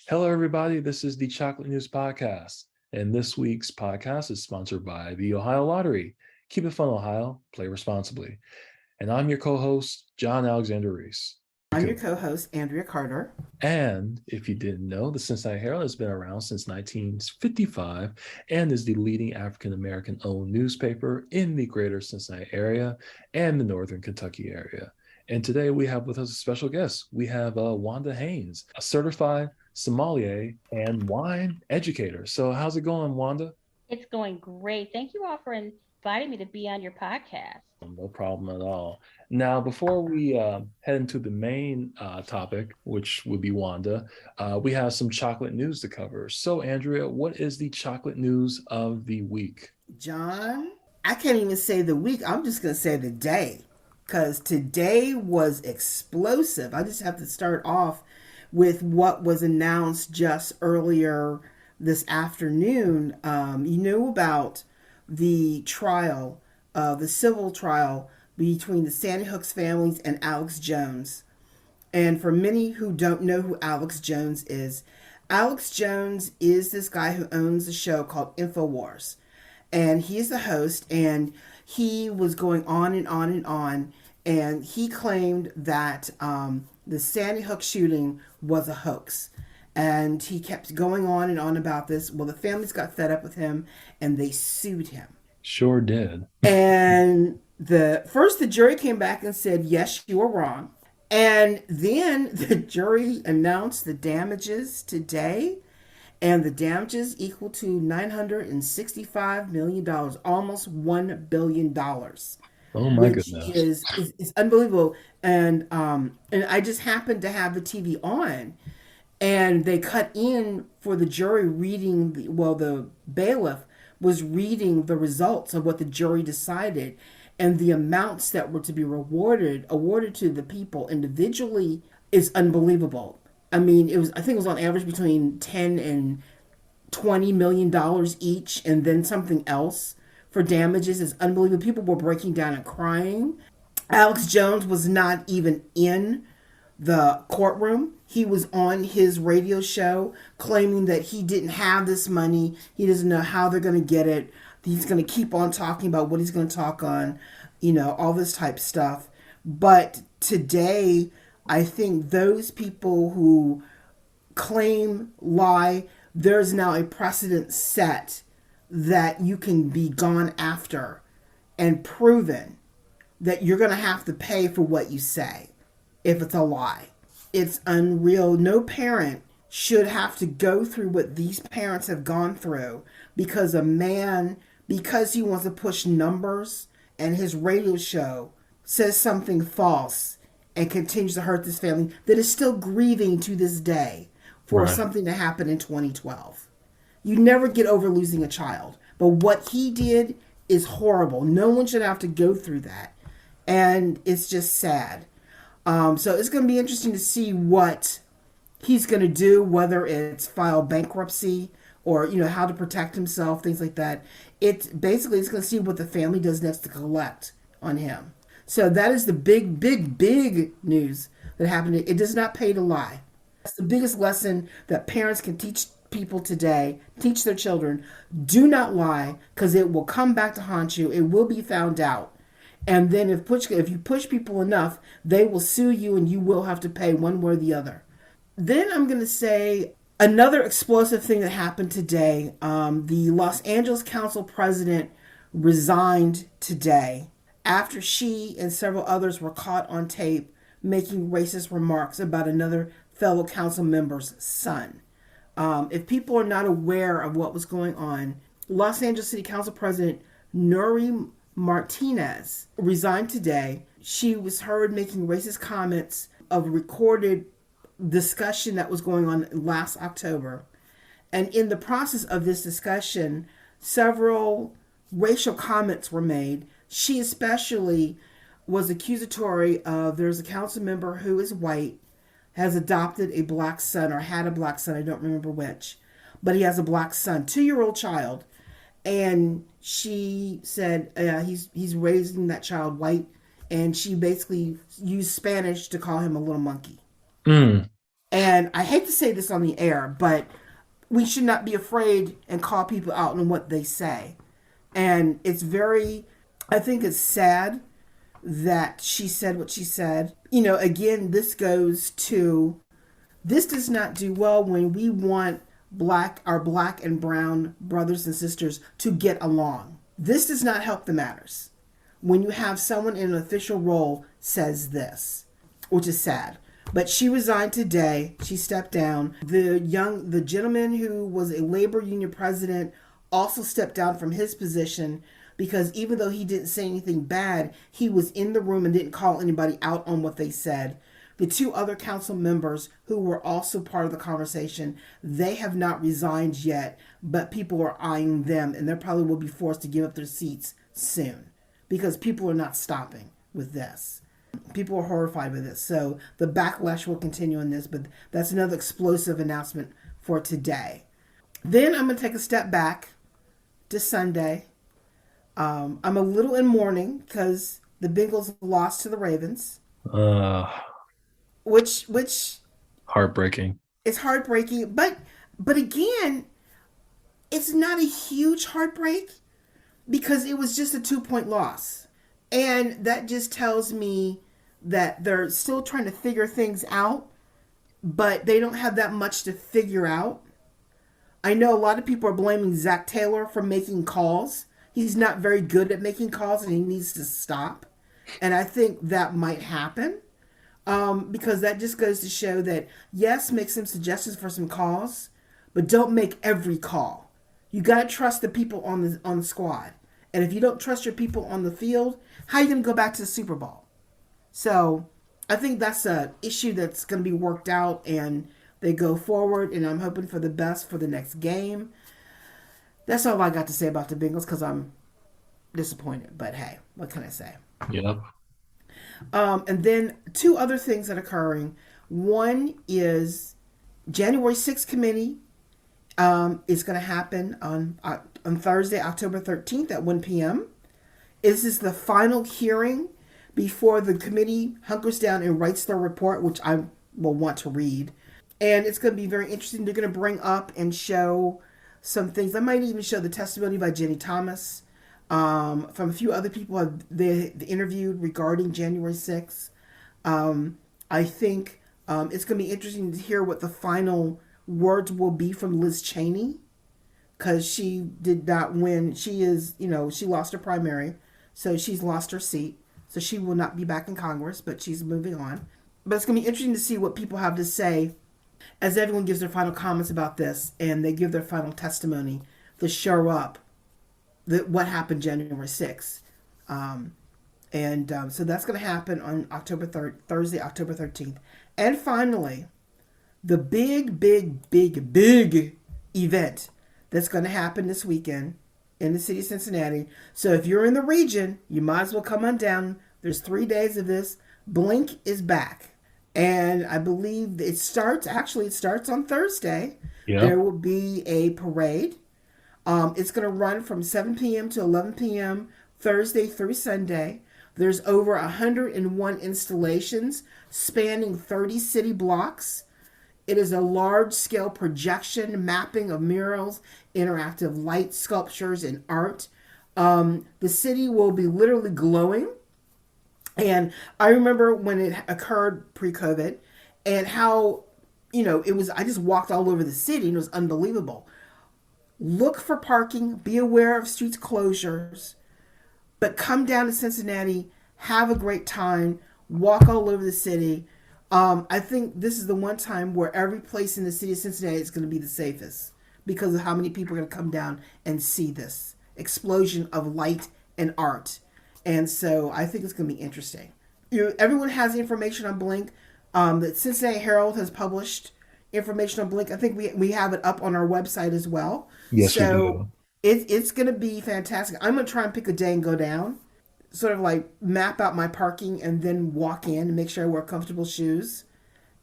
Hello, everybody. This is the Chocolate News Podcast. And this week's podcast is sponsored by the Ohio Lottery. Keep it fun, Ohio. Play responsibly. And I'm your co host, John Alexander Reese. I'm your co-host, Andria Carter. And if you didn't know, the Cincinnati Herald has been around since 1955 and is the leading African American owned newspaper in the greater Cincinnati area and the northern Kentucky area. And today we have with us a special guest. We have Wanda Haynes, a certified sommelier and wine educator. So, how's it going, Wanda? It's going great. Thank you all for inviting me to be on your podcast. No problem at all. Now, before we head into the main topic, which would be Wanda, we have some chocolate news to cover. So, Andria, what is the chocolate news of the week? John, I can't even say the week. I'm just going to say the day because today was explosive. I just have to start off with what was announced just earlier this afternoon. You know about the trial, the civil trial between the Sandy Hooks families and Alex Jones. And for many who don't know who Alex Jones is this guy who owns a show called InfoWars. And he's the host, and he was going on and on and on. And he claimed that the Sandy Hook shooting was a hoax. And he kept going on and on about this. Well, the families got fed up with him, and they sued him. Sure did. And the jury came back and said, yes, you were wrong. And then the jury announced the damages today, and the damages equal to $965 million, almost $1 billion. Oh my goodness. Is unbelievable. And I just happened to have the TV on, and they cut in for the jury reading, the bailiff was reading the results of what the jury decided, and the amounts that were to be awarded to the people individually is unbelievable. I mean, I think it was on average between 10 and $20 million each, and then something else for damages. Is unbelievable. People were breaking down and crying. Alex Jones was not even in the courtroom. He was on his radio show claiming that he didn't have this money. He doesn't know how they're going to get it. He's going to keep on talking about what he's going to talk on, all this type stuff. But today, I think those people who claim lie, there's now a precedent set that you can be gone after and proven that you're going to have to pay for what you say if it's a lie. It's unreal. No parent should have to go through what these parents have gone through because because he wants to push numbers and his radio show says something false and continues to hurt this family that is still grieving to this day for something to happen in 2012. You never get over losing a child. But what he did is horrible. No one should have to go through that. And it's just sad. So it's going to be interesting to see what he's going to do, whether it's file bankruptcy or, how to protect himself, things like that. It's going to see what the family does next to collect on him. So that is the big, big, big news that happened. It does not pay to lie. That's the biggest lesson that parents can teach people today, teach their children. Do not lie, because it will come back to haunt you. It will be found out. And then if you push people enough, they will sue you and you will have to pay one way or the other. Then I'm going to say another explosive thing that happened today. The Los Angeles Council president resigned today after she and several others were caught on tape making racist remarks about another fellow council member's son. If people are not aware of what was going on, Los Angeles City Council President Nuri Martinez resigned today. She was heard making racist comments of a recorded discussion that was going on last October. And in the process of this discussion, several racial comments were made. She especially was accusatory of, there's a council member who is white, has adopted a black son or had a black son, I don't remember which, but he has a black son, 2-year-old child. And she said he's raising that child white, and she basically used Spanish to call him a little monkey. Mm. And I hate to say this on the air, but we should not be afraid and call people out on what they say. And it's very, I think it's sad that she said what she said. You know, again, this does not do well when we want our black and brown brothers and sisters to get along. This does not help the matters when you have someone in an official role says this, which is sad. But she resigned today. She stepped down. The gentleman who was a labor union president also stepped down from his position because even though he didn't say anything bad, he was in the room and didn't call anybody out on what they said. The two other council members who were also part of the conversation, they have not resigned yet, but people are eyeing them and they probably will be forced to give up their seats soon because people are not stopping with this. People are horrified with this. So the backlash will continue on this, but that's another explosive announcement for today. Then I'm going to take a step back to Sunday. I'm a little in mourning because the Bengals lost to the Ravens, Uh, which Heartbreaking. is heartbreaking. But again, it's not a huge heartbreak because it was just a 2-point loss. And that just tells me that they're still trying to figure things out, but they don't have that much to figure out. I know a lot of people are blaming Zach Taylor for making calls. He's not very good at making calls and he needs to stop. And I think that might happen because that just goes to show that, yes, make some suggestions for some calls, but don't make every call. You got to trust the people on the squad. And if you don't trust your people on the field, how are you going to go back to the Super Bowl? So I think that's an issue that's going to be worked out and they go forward. And I'm hoping for the best for the next game. That's all I got to say about the Bengals because I'm disappointed. But hey, what can I say? Yep. And then two other things that are occurring. One is January 6th committee is going to happen on Thursday, October 13th at 1 p.m. This is the final hearing before the committee hunkers down and writes their report, which I will want to read. And it's going to be very interesting. They're going to bring up and show some things. I might even show the testimony by Jenny Thomas from a few other people they interviewed regarding January 6th. I think it's going to be interesting to hear what the final words will be from Liz Cheney because she did not win. She lost her primary, so she's lost her seat. So she will not be back in Congress, but she's moving on. But it's going to be interesting to see what people have to say as everyone gives their final comments about this and they give their final testimony to show up what happened January 6th. So that's going to happen on Thursday, October 13th. And finally, the big event that's going to happen this weekend in the city of Cincinnati. So if you're in the region, you might as well come on down. There's 3 days of this. Blink is back. And I believe it starts on Thursday. Yeah. There will be a parade. It's going to run from 7 p.m. to 11 p.m. Thursday through Sunday. There's over 101 installations spanning 30 city blocks. It is a large-scale projection mapping of murals, interactive light sculptures, and art. The city will be literally glowing. And I remember when it occurred pre-COVID and how, it was, I just walked all over the city and it was unbelievable. Look for parking, be aware of street closures, but come down to Cincinnati, have a great time, walk all over the city. I think this is the one time where every place in the city of Cincinnati is going to be the safest because of how many people are going to come down and see this explosion of light and art. And so I think it's going to be interesting. Everyone has information on Blink. The Cincinnati Herald has published information on Blink. I think we have it up on our website as well. Yes, we so do. It's going to be fantastic. I'm going to try and pick a day and go down, sort of like map out my parking and then walk in and make sure I wear comfortable shoes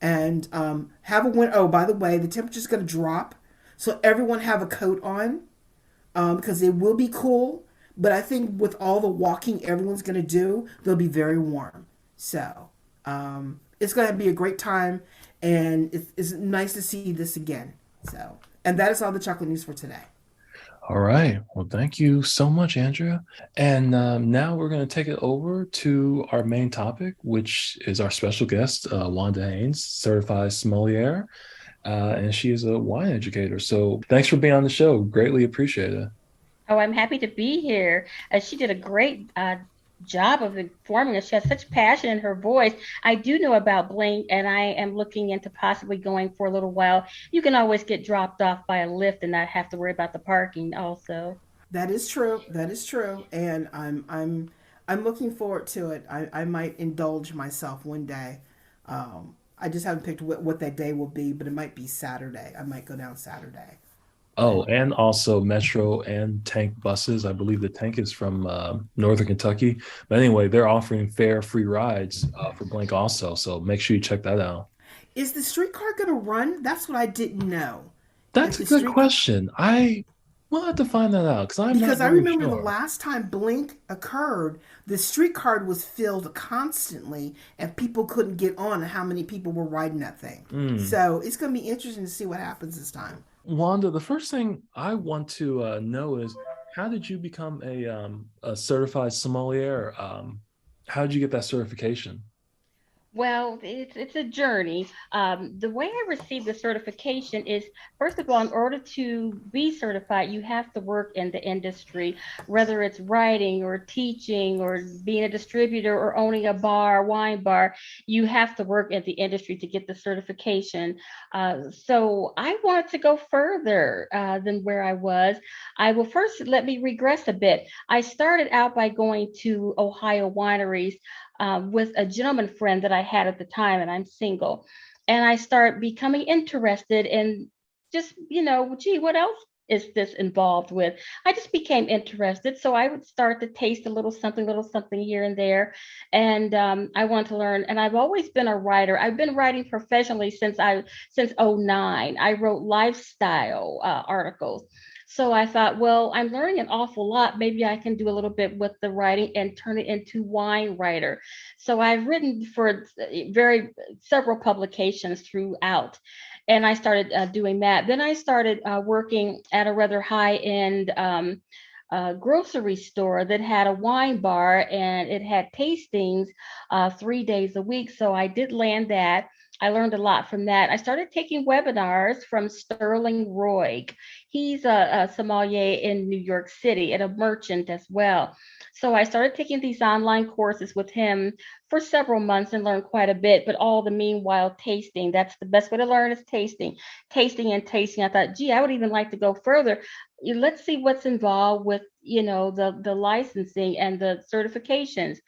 and have a winter. Oh, by the way, the temperature's going to drop. So everyone have a coat on because it will be cool. But I think with all the walking everyone's going to do, they'll be very warm. So it's going to be a great time. and it's nice to see this again. So, and that is all the chocolate news for today. All right. Well, thank you so much, Andrea. And now we're going to take it over to our main topic, which is our special guest, Wanda Haynes, certified sommelier, and she is a wine educator. So thanks for being on the show. Greatly appreciate it. Oh, I'm happy to be here. She did a great job of informing us. She has such passion in her voice. I do know about Blink, and I am looking into possibly going for a little while. You can always get dropped off by a lift and not have to worry about the parking also. That is true. That is true. And I'm looking forward to it. I might indulge myself one day. I just haven't picked what that day will be, but it might be Saturday. I might go down Saturday. Oh, and also Metro and Tank buses. I believe the Tank is from Northern Kentucky. But anyway, they're offering fare free rides for Blink also. So make sure you check that out. Is the streetcar going to run? That's what I didn't know. If That's a the good street question. I will have to find that out because I'm not Because I very remember the sure. last time Blink occurred, the street card was filled constantly and people couldn't get on and how many people were riding that thing. Mm. So it's going to be interesting to see what happens this time. Wanda, the first thing I want to know is how did you become a certified sommelier? How did you get that certification? Well, it's a journey. The way I received the certification is, first of all, in order to be certified, you have to work in the industry, whether it's writing or teaching or being a distributor or owning a bar, wine bar. You have to work in the industry to get the certification. So I wanted to go further than where I was. I will first let me regress a bit. I started out by going to Ohio wineries with a gentleman friend that I had at the time, and I'm single. And I start becoming interested in just, gee, what else is this involved with? I just became interested. So I would start to taste a little something here and there. And I want to learn. And I've always been a writer. I've been writing professionally since '09. I wrote lifestyle articles. So I thought, well, I'm learning an awful lot. Maybe I can do a little bit with the writing and turn it into wine writer. So I've written for very several publications throughout, and I started doing that. Then I started working at a rather high end grocery store that had a wine bar and it had tastings 3 days a week. So I did land that. I learned a lot from that. I started taking webinars from Sterling Roig. He's a sommelier in New York City and a merchant as well. So I started taking these online courses with him for several months and learned quite a bit, but all the meanwhile tasting. That's the best way to learn is tasting, tasting and tasting. I thought, gee, I would even like to go further. Let's see what's involved with, the licensing and the certifications.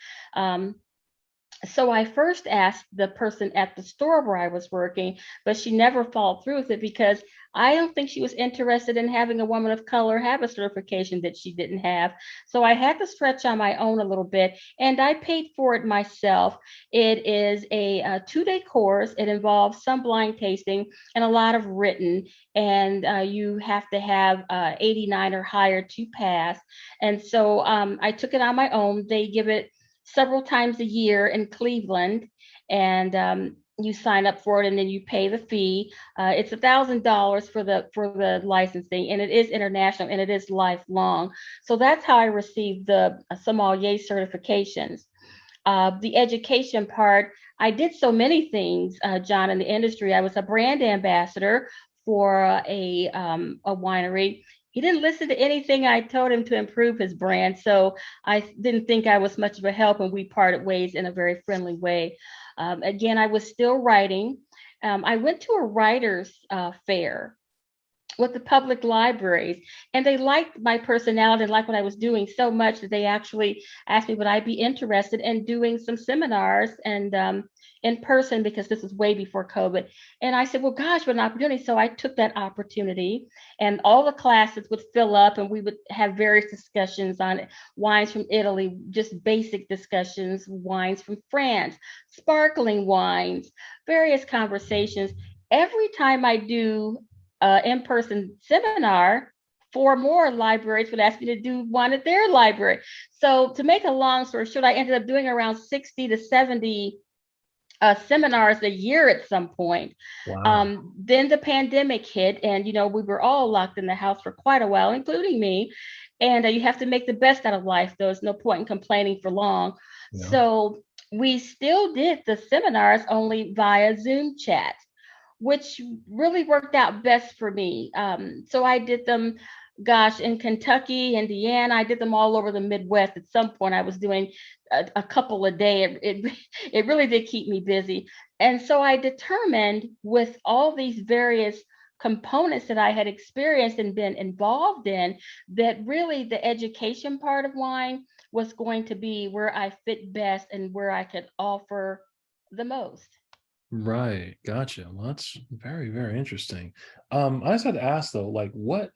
So I first asked the person at the store where I was working, but she never followed through with it because I don't think she was interested in having a woman of color have a certification that she didn't have. So I had to stretch on my own a little bit, and I paid for it myself. It is a 2-day course. It involves some blind tasting and a lot of written, and you have to have 89 or higher to pass. And so I took it on my own. They give it several times a year in Cleveland, and you sign up for it, and then you pay the fee. It's $1,000 for the licensing, and it is international and it is lifelong. So that's how I received the sommelier certifications. The education part, I did so many things, John, in the industry. I was a brand ambassador for a winery. He didn't listen to anything I told him to improve his brand. So I didn't think I was much of a help, and we parted ways in a very friendly way. Again, I was still writing. I went to a writer's fair with the public libraries, and they liked my personality and liked what I was doing so much that they actually asked me would I be interested in doing some seminars and in person, because this was way before COVID. And I said, well, gosh, what an opportunity. So I took that opportunity, and all the classes would fill up, and we would have various discussions on wines from Italy, just basic discussions, wines from France, sparkling wines, various conversations. Every time I do in-person seminar, 4 more libraries would ask me to do one at their library. So to make a long story short, I ended up doing around 60 to 70 seminars a year at some point. Wow. Then the pandemic hit, and we were all locked in the house for quite a while, including me. And you have to make the best out of life. There's no point in complaining for long. Yeah. So we still did the seminars only via Zoom chat, which really worked out best for me. So I did them, gosh, in Kentucky, Indiana. I did them all over the Midwest. At some point, I was doing a couple a day. It really did keep me busy. And so I determined, with all these various components that I had experienced and been involved in, that really the education part of wine was going to be where I fit best and where I could offer the most. Right. Gotcha. Well, that's very, very interesting. I just had to ask though, like what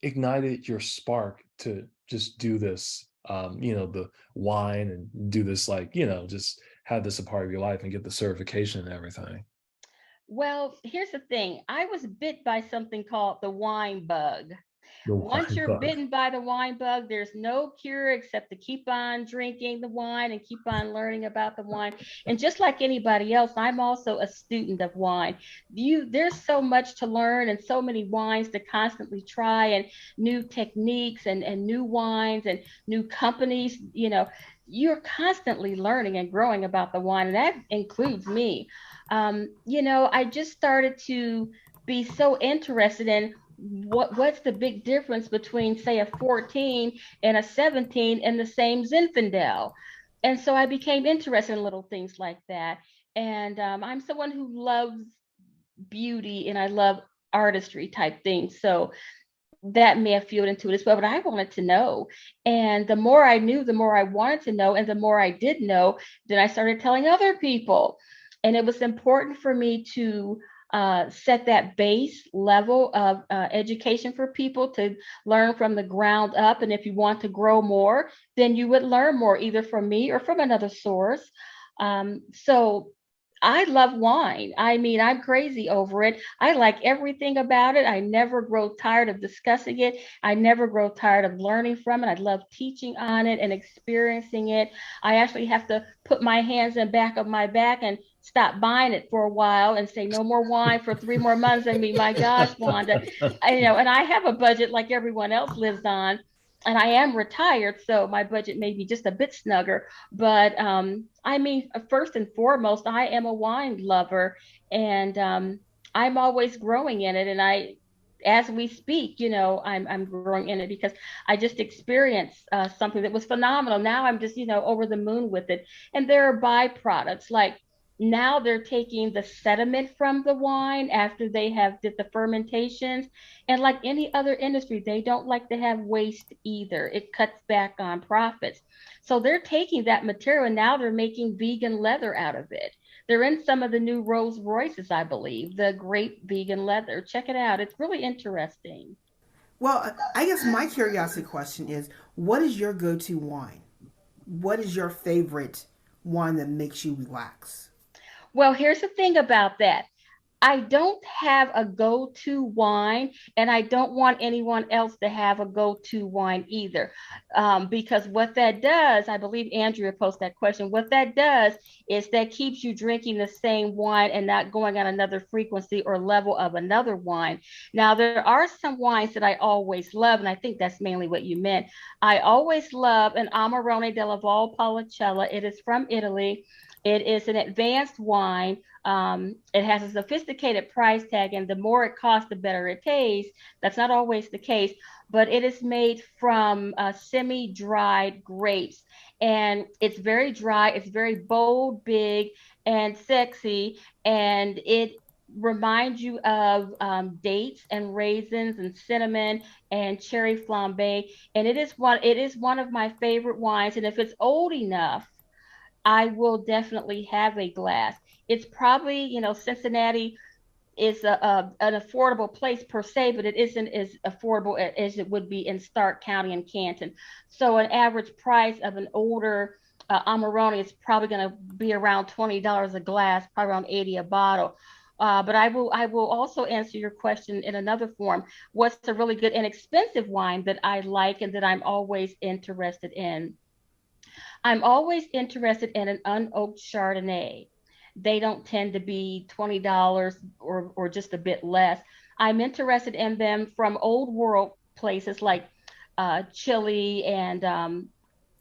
ignited your spark to just do this, the wine and do this, like, just have this a part of your life and get the certification and everything. Well, here's the thing. I was bit by something called the wine bug. The Once wine you're bug. bitten by the wine bug, there's no cure except to keep on drinking the wine and keep on learning about the wine. And just like anybody else, I'm also a student of wine. There's so much to learn and so many wines to constantly try, and new techniques and new wines and new companies. You're constantly learning and growing about the wine, and that includes me. I just started to be so interested in what's the big difference between, say, a 14 and a 17 in the same Zinfandel. And so I became interested in little things like that. And I'm someone who loves beauty, and I love artistry type things. So that may have fueled into it as well. But I wanted to know. And the more I knew, the more I wanted to know. And the more I did know, then I started telling other people. And it was important for me to set that base level of education for people to learn from the ground up. And if you want to grow more, then you would learn more either from me or from another source. So I love wine. I mean, I'm crazy over it. I like everything about it. I never grow tired of discussing it. I never grow tired of learning from it. I love teaching on it and experiencing it. I actually have to put my hands in back of my back and stop buying it for a while and say no more wine for 3 more months. I mean, my gosh, Wanda, and I have a budget like everyone else lives on. And I am retired, so my budget may be just a bit snugger. But I mean, first and foremost, I am a wine lover, and I'm always growing in it. And as we speak, I'm growing in it because I just experienced something that was phenomenal. Now I'm just, over the moon with it. And there are byproducts like, now they're taking the sediment from the wine after they have did the fermentations, and like any other industry, they don't like to have waste either. It cuts back on profits. So they're taking that material and now they're making vegan leather out of it. They're in some of the new Rolls Royces, I believe, the great vegan leather. Check it out. It's really interesting. Well, I guess my curiosity question is, what is your go-to wine? What is your favorite wine that makes you relax? Well, here's the thing about that. I don't have a go-to wine, and I don't want anyone else to have a go-to wine either. Because what that does, I believe Andrea posed that question. What that does is that keeps you drinking the same wine and not going on another frequency or level of another wine. Now, there are some wines that I always love, and I think that's mainly what you meant. I always love an Amarone della Valpolicella. It is from Italy. It is an advanced wine. It has a sophisticated price tag, and the more it costs, the better it tastes. That's not always the case, but it is made from semi-dried grapes, and it's very dry. It's very bold, big, and sexy, and it reminds you of dates and raisins and cinnamon and cherry flambe. And it is one of my favorite wines. And if it's old enough, I will definitely have a glass. It's probably, Cincinnati is an affordable place per se, but it isn't as affordable as it would be in Stark County and Canton. So an average price of an older Amarone is probably going to be around $20 a glass, probably around 80 a bottle. But I will also answer your question in another form. What's a really good inexpensive wine that I like and that I'm always interested in? I'm always interested in an unoaked Chardonnay. they don't tend to be $20 or just a bit less. I'm interested in them from old world places like Chile and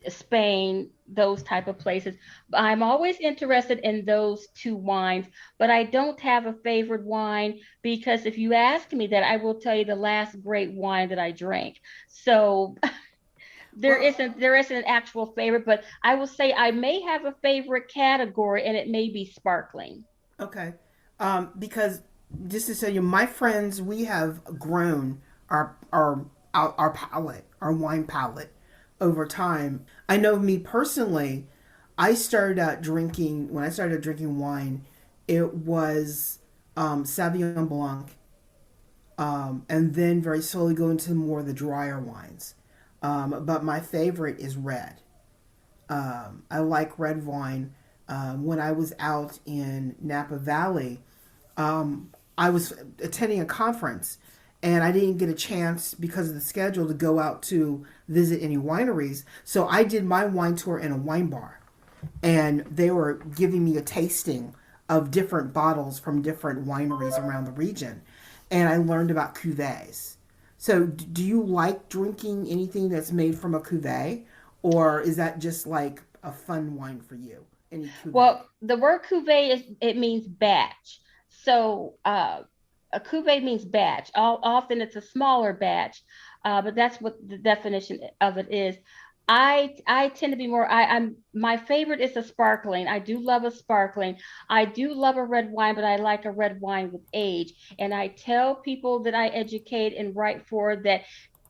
Spain, those type of places. I'm always interested in those two wines, but I don't have a favorite wine because if you ask me that, I will tell you the last great wine that I drank. So Well, there isn't an actual favorite, but I will say I may have a favorite category and it may be sparkling. okay. Because just to tell you, my friends, we have grown our palate, our wine palate over time. I know me personally, I started out drinking when I started drinking wine, it was Sauvignon Blanc, and then very slowly go into more of the drier wines. But my favorite is red. I like red wine. When I was out in Napa Valley, I was attending a conference and I didn't get a chance because of the schedule to go out to visit any wineries. So I did my wine tour in a wine bar and they were giving me a tasting of different bottles from different wineries around the region. And I learned about cuvées. So, do you like drinking anything that's made from a cuvee, or is that just like a fun wine for you? Any cuvee? Well, the word cuvee is it means batch. So a cuvee means batch. Often it's a smaller batch, but that's what the definition of it is. I tend to be more. I'm my favorite is a sparkling. I do love a sparkling. I do love a red wine, but I like a red wine with age. And I tell people that I educate and write for that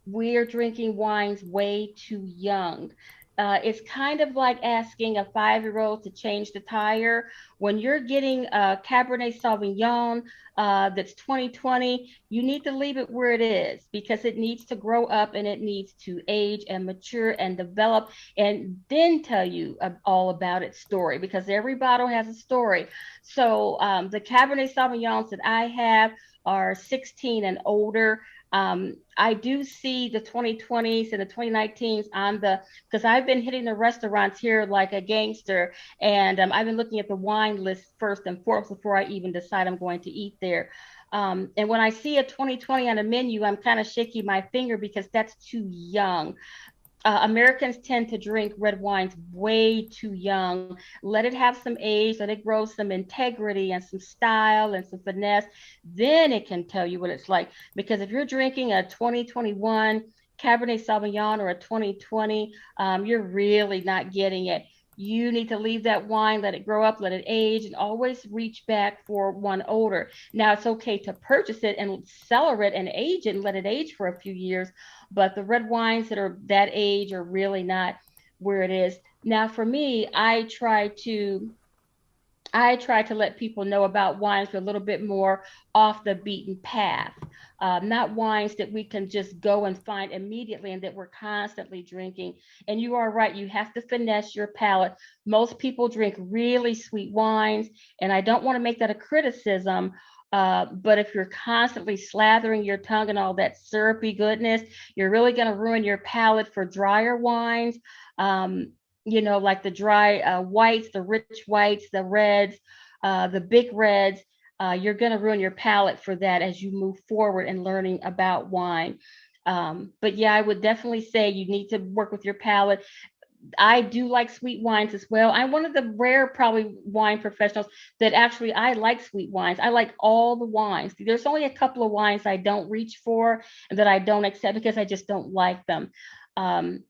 we're drinking wines way too young. It's kind of like asking a 5-year-old to change the tire. When you're getting a Cabernet Sauvignon that's 2020, you need to leave it where it is because it needs to grow up and it needs to age and mature and develop and then tell you all about its story because every bottle has a story. So the Cabernet Sauvignons that I have are 16 and older. I do see the 2020s and the 2019s on the because I've been hitting the restaurants here like a gangster, and I've been looking at the wine list first and foremost before I even decide I'm going to eat there. And when I see a 2020 on a menu, I'm kind of shaking my finger because that's too young. Americans tend to drink red wines way too young. Let it have some age, let it grow some integrity and some style and some finesse. Then it can tell you what it's like. Because if you're drinking a 2021 Cabernet Sauvignon or a 2020, you're really not getting it. You need to leave that wine, let it grow up, let it age, and always reach back for one older. Now, it's okay to purchase it and cellar it and age it and let it age for a few years, but the red wines that are that age are really not where it is. Now, for me, I try to let people know about wines a little bit more off the beaten path, not wines that we can just go and find immediately and that we're constantly drinking. And you are right, you have to finesse your palate. Most people drink really sweet wines, and I don't want to make that a criticism. But if you're constantly slathering your tongue and all that syrupy goodness, you're really going to ruin your palate for drier wines. Like the dry whites, the rich whites, the reds, the big reds. You're going to ruin your palate for that as you move forward in learning about wine. But yeah, I would definitely say you need to work with your palate. I do like sweet wines as well. I'm one of the rare, probably, wine professionals that actually I like sweet wines. I like all the wines. There's only a couple of wines I don't reach for and that I don't accept because I just don't like them. Um,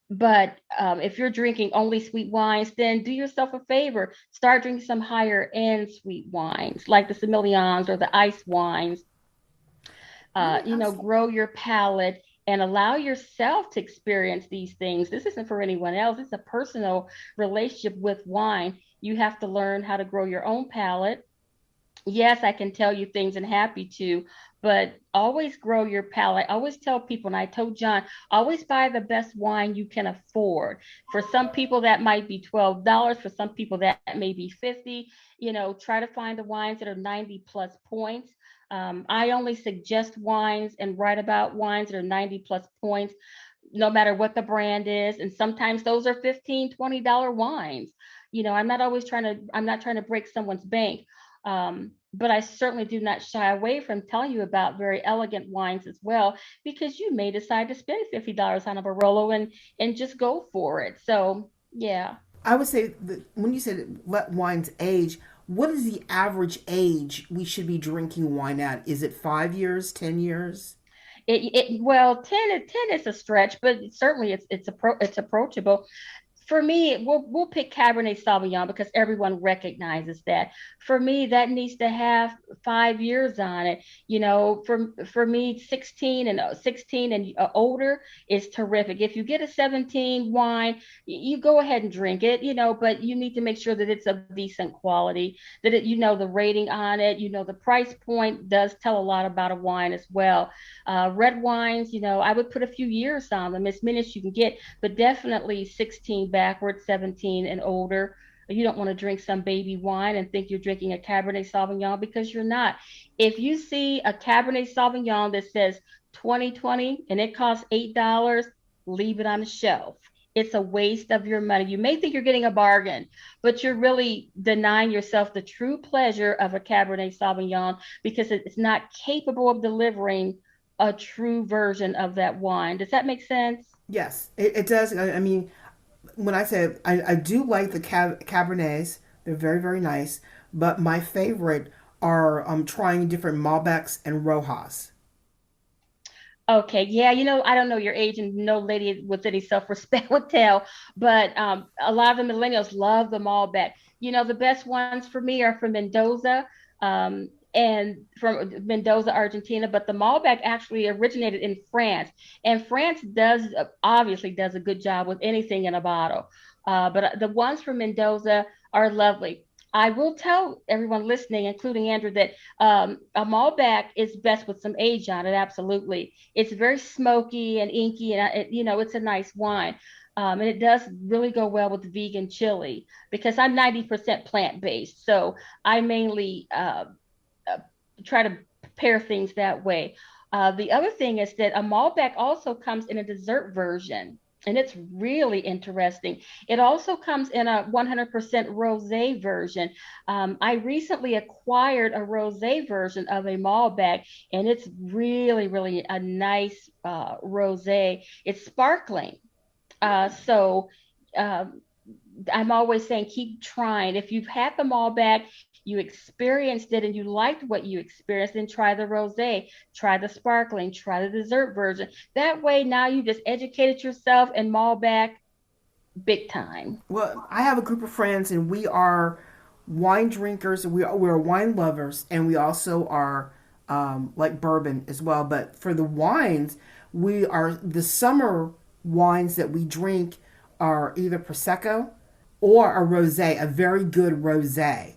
but if you're drinking only sweet wines, then do yourself a favor. Start drinking some higher end sweet wines like the Semillons or the ice wines. You know, Grow your palate and allow yourself to experience these things. This isn't for anyone else. It's a personal relationship with wine. You have to learn how to grow your own palate. Yes, I can tell you things and happy to, but always grow your palate. I always tell people, and I told John, always buy the best wine you can afford. For some people, that might be $12. For some people, that may be 50. Try to find the wines that are 90 plus points. I only suggest wines and write about wines that are 90 plus points, no matter what the brand is. And sometimes those are $15, $20 wines. I'm not trying to break someone's bank. But I certainly do not shy away from telling you about very elegant wines as well, because you may decide to spend $50 on a Barolo and just go for it. So yeah. I would say that when you said let wines age, what is the average age we should be drinking wine at? Is it 5 years, 10 years? Well, 10 is a stretch, but certainly it's approachable. For me, we'll pick Cabernet Sauvignon because everyone recognizes that. For me, that needs to have 5 years on it. For me, 16 and older is terrific. If you get a 17 wine, you go ahead and drink it. But you need to make sure that it's of decent quality, that the rating on it, the price point does tell a lot about a wine as well. Red wines, I would put a few years on them, as many as you can get, but definitely 16 backwards, 17 and older. You don't want to drink some baby wine and think you're drinking a Cabernet Sauvignon, because you're not. If you see a Cabernet Sauvignon that says 2020 and it costs $8, leave it on the shelf. It's a waste of your money. You may think you're getting a bargain, but you're really denying yourself the true pleasure of a Cabernet Sauvignon, because it's not capable of delivering a true version of that wine. Does that make sense? Yes, it does. I mean, when I say I do like the Cabernets, they're very, very nice, but my favorite are trying different Malbecs and Rojas. Okay, yeah, I don't know your age, and no lady with any self-respect would tell, but a lot of the millennials love them all back. The best ones for me are from Mendoza, and from Mendoza, Argentina, but the Malbec actually originated in France, and France obviously does a good job with anything in a bottle. But the ones from Mendoza are lovely. I will tell everyone listening, including Andrew, that a Malbec is best with some age on it. Absolutely, it's very smoky and inky, and it's a nice wine. And it does really go well with vegan chili, because I'm 90% plant based. So I mainly uh, try to pair things that way. The other thing is that a Malbec also comes in a dessert version, and it's really interesting. It also comes in a 100% rosé version. I recently acquired a rosé version of a Malbec, and it's really, really a nice rosé. It's sparkling. So um, I'm always saying keep trying. If you've had them all back, you experienced it and you liked what you experienced, then try the rosé, try the sparkling, try the dessert version. That way, now you just educated yourself in Malbec big time. Well, I have a group of friends, and we are wine drinkers. We're wine lovers, and we also are like bourbon as well. But for the wines, we are the summer wines that we drink are either prosecco or a rosé, a very good rosé.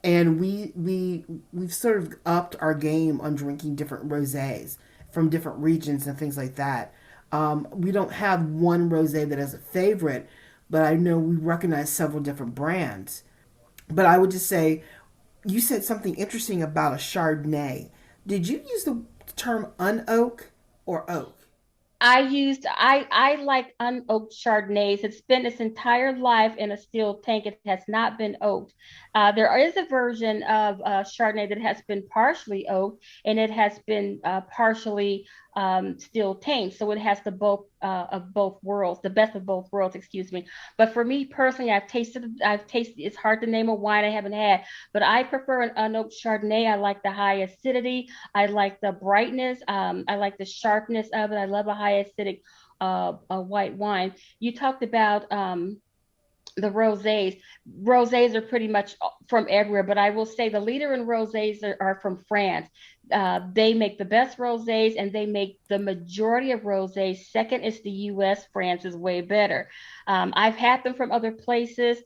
And we've sort of upped our game on drinking different rosés from different regions and things like that. We don't have one rosé that is a favorite, but I know we recognize several different brands. But I would just say, you said something interesting about a Chardonnay. Did you use the term unoak or oak? I like unoaked Chardonnays. It's spent its entire life in a steel tank. It has not been oaked. There is a version of Chardonnay that has been partially oaked, and it has been partially steel tanked. So it has the both of both worlds, the best of both worlds, excuse me. But for me personally, I've tasted. It's hard to name a wine I haven't had, but I prefer an unoaked Chardonnay. I like the high acidity. I like the brightness. I like the sharpness of it. I love a high acidic a white wine. You talked about the rosés. Rosés are pretty much from everywhere, but I will say the leader in rosés are from France. They make the best rosés, and they make the majority of rosés. Second is the U.S. France is way better. I've had them from other places.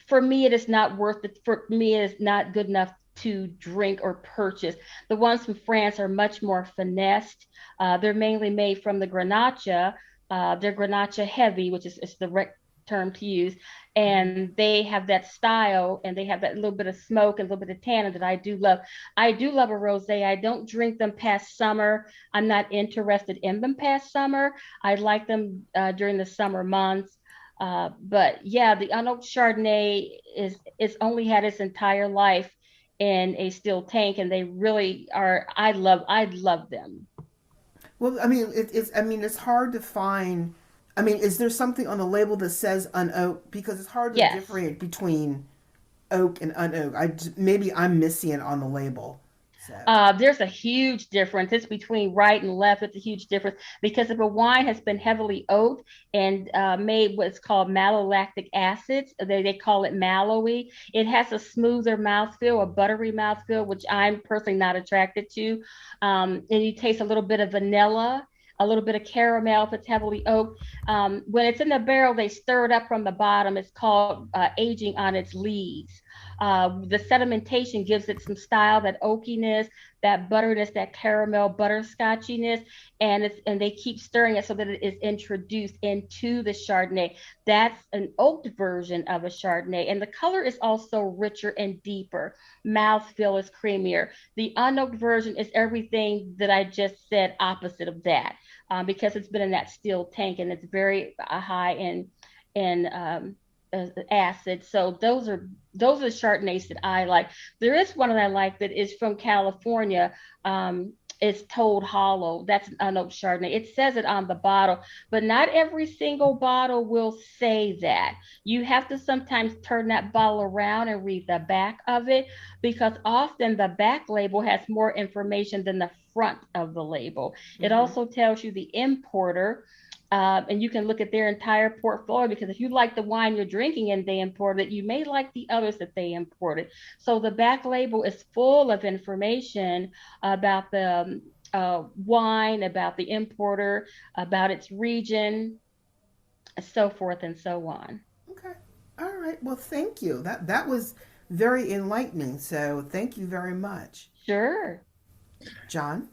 For me, it is not worth it. For me, it is not good enough to drink or purchase. The ones from France are much more finessed. They're mainly made from the Grenache. They're Grenache heavy, which is the term to use, and they have that style, and they have that little bit of smoke and a little bit of tannin that I do love. I do love a rosé. I don't drink them past summer. I'm not interested in them past summer. I like them during the summer months. But yeah, the unoaked Chardonnay is only had its entire life in a steel tank, and they really are. I love them. Well, I mean, it's hard to find. I mean, is there something on the label that says unoaked? Because it's hard to Yes. differentiate between oak and unoaked. Maybe I'm missing it on the label. So There's a huge difference. It's between right and left. It's a huge difference because if a wine has been heavily oaked and made what's called malolactic acids, they call it mallowy. It has a smoother mouthfeel, a buttery mouthfeel, which I'm personally not attracted to. And you taste a little bit of vanilla, a little bit of caramel if it's heavily oaked. When it's in the barrel, they stir it up from the bottom. It's called aging on its lees. The sedimentation gives it some style, that oakiness, that butteriness, that caramel butterscotchiness, and they keep stirring it so that it is introduced into the Chardonnay. That's an oaked version of a Chardonnay, and the color is also richer and deeper. Mouthfeel is creamier. The unoaked version is everything that I just said, opposite of that, because it's been in that steel tank and it's very high in acid. So those are the Chardonnays that I like. There is one that I like that is from California. It's Toad Hollow. That's an unoaked Chardonnay. It says it on the bottle, but not every single bottle will say that. You have to sometimes turn that bottle around and read the back of it because often the back label has more information than the front of the label. It also tells you the importer, and you can look at their entire portfolio because if you like the wine you're drinking and they imported it, you may like the others that they imported. So the back label is full of information about the wine, about the importer, about its region, so forth and so on. okay, all right. Well, thank you. That was very enlightening. So thank you very much, Sure. John.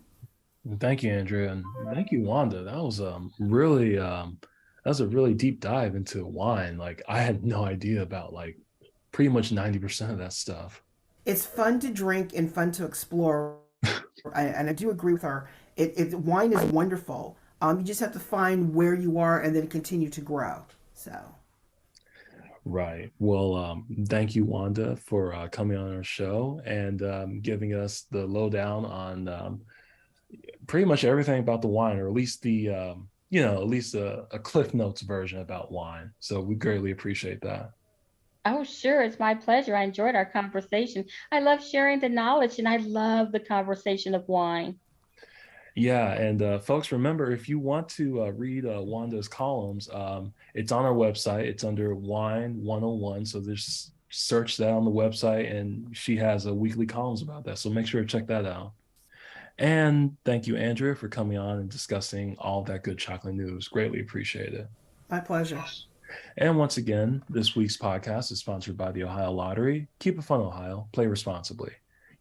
Thank you, Andrea, and thank you, Wanda. That was really that was a really deep dive into wine. Like I had no idea about like pretty much 90% of that stuff. It's fun to drink and fun to explore, and I do agree with her. Wine is wonderful. You just have to find where you are and then continue to grow. So Right. Well, thank you, Wanda, for coming on our show and giving us the lowdown on pretty much everything about the wine, or at least the at least a Cliff Notes version about wine. So we greatly appreciate that. Oh, sure. It's my pleasure. I enjoyed our conversation. I love sharing the knowledge and I love the conversation of wine. Yeah, and folks, remember if you want to read Wanda's columns, it's on our website. It's under Wine 101. So just search that on the website, and she has weekly columns about that. So make sure to check that out. And thank you, Andrea, for coming on and discussing all that good chocolate news. Greatly appreciate it. my pleasure. And once again, this week's podcast is sponsored by the Ohio Lottery. Keep it fun, Ohio. Play responsibly.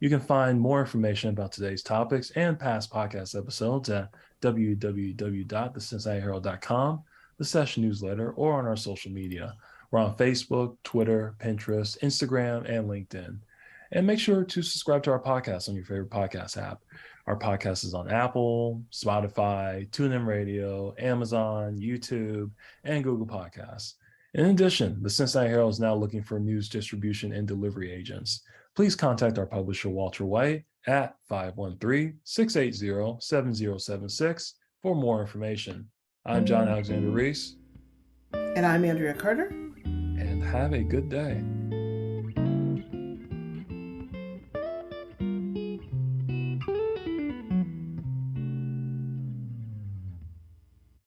You can find more information about today's topics and past podcast episodes at www.thecincinnatiherald.com, the session newsletter, or on our social media. We're on Facebook, Twitter, Pinterest, Instagram, and LinkedIn. And make sure to subscribe to our podcast on your favorite podcast app. Our podcast is on Apple, Spotify, TuneIn Radio, Amazon, YouTube, and Google Podcasts. In addition, the Cincinnati Herald is now looking for news distribution and delivery agents. Please contact our publisher, Walter White, at 513-680-7076 for more information. I'm John Alexander Reese. And I'm Andrea Carter. And have a good day.